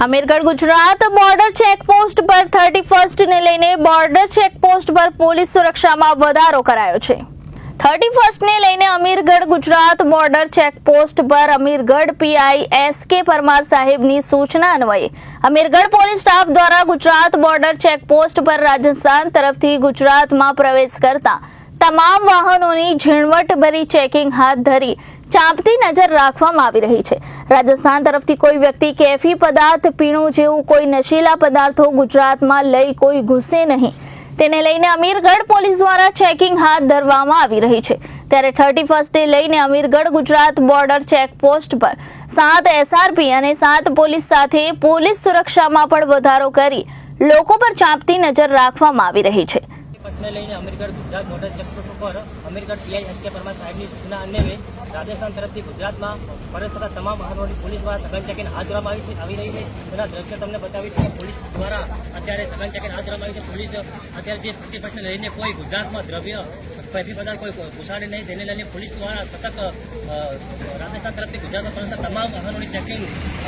Amirgadh Gujarat border checkpost પર 31st ને લઈને બોર્ડર ચેકપોસ્ટ પર પોલીસ સુરક્ષામાં વધારો કરાયો છે। 31st ને લઈને અમીરગઢ ગુજરાત બોર્ડર ચેકપોસ્ટ પર અમીરગઢ પીઆઈ એસ.કે. પરમાર સાહેબની સૂચના અન્વયે અમીરગઢ પોલીસ સ્ટાફ દ્વારા ગુજરાત બોર્ડર ચેકપોસ્ટ પર રાજસ્થાન તરફથી ગુજરાતમાં પ્રવેશ કરતા તમામ વાહનોની ઝીણવટભરી ચેકિંગ હાથ ધરી ચાંપતી નજર રાખવામાં આવી રહી છે। રાજસ્થાન તરફથી કોઈ વ્યક્તિ કેફી પદાર્થ પીણું જેવું કોઈ નશીલા પદાર્થો ગુજરાતમાં લઈ કોઈ ઘૂસે નહીં, તેને લઈને અમીરગઢ પોલીસ દ્વારા ચેકિંગ હાથ ધરવામાં આવી રહી છે। ત્યારે 31st લઈને અમીરગઢ ગુજરાત બોર્ડર ચેકપોસ્ટ પર 7 SRP અને 7 પોલીસ સાથે પોલીસ સુરક્ષામાં પણ વધારો કરી લોકો પર ચાંપતી નજર રાખવામાં આવી રહી છે। ने लઈને અમીરગઢ ગુજરાત બોર્ડર ચેકપોસ્ટ ઉપર અમીરગઢ પીઆઈ એસ.કે. પરમાર સાહેબની સૂચના અન્વયે રાજસ્થાન તરફથી ગુજરાતમાં પ્રવેશ કરતા તમામ વાહનોની પોલીસ દ્વારા સઘન ચેકિંગ હાથ ધરવામાં આવી રહી છે। તેના દ્રશ્ય તમને બતાવીશ કે પોલીસ દ્વારા અત્યારે સઘન ચેકિંગ હાથ ધરવામાં આવી છે। પોલીસ અત્યારે જે 31st લઈને કોઈ ગુજરાતમાં દ્રવ્ય કેફી પદાર્થ કોઈ ઘુસાડે નહીં, તેને લઈને પોલીસ દ્વારા સતત રાજસ્થાન તરફથી ગુજરાતમાં પ્રવેશ કરતા તમામ વાહનોની ચેકિંગ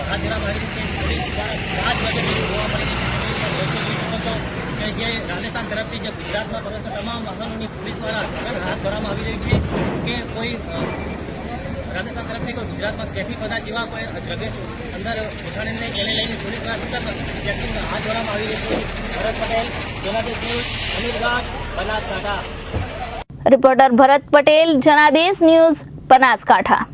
હાથ ધરવામાં આવી રહી છે। પોલીસ દ્વારા 5 વાગે જોવા મળી છે જે રાજસ્થાન તરફથી જે ગુજરાતમાં પ્રવેશતા તમામ વાહનોની પોલીસ દ્વારા સઘન હાથ ધરવામાં આવી રહી છે કે કોઈ રાજસ્થાન તરફથી કોઈ ગુજરાતમાં કેફી પદાર્થ જેવા કોઈ દ્રવ્ય અંદર ઘુસાડે નહીં, તેને લઈને પોલીસ દ્વારા સતત ચેકિંગ હાથ ધરવામાં આવી રહી છે। ભરત પટેલ, જનાદેશ ન્યૂઝ, અમીરગઢ, બનાસકાંઠા। રિપોર્ટર ભરત પટેલ, જનાદેશ ન્યૂઝ, બનાસકાંઠા।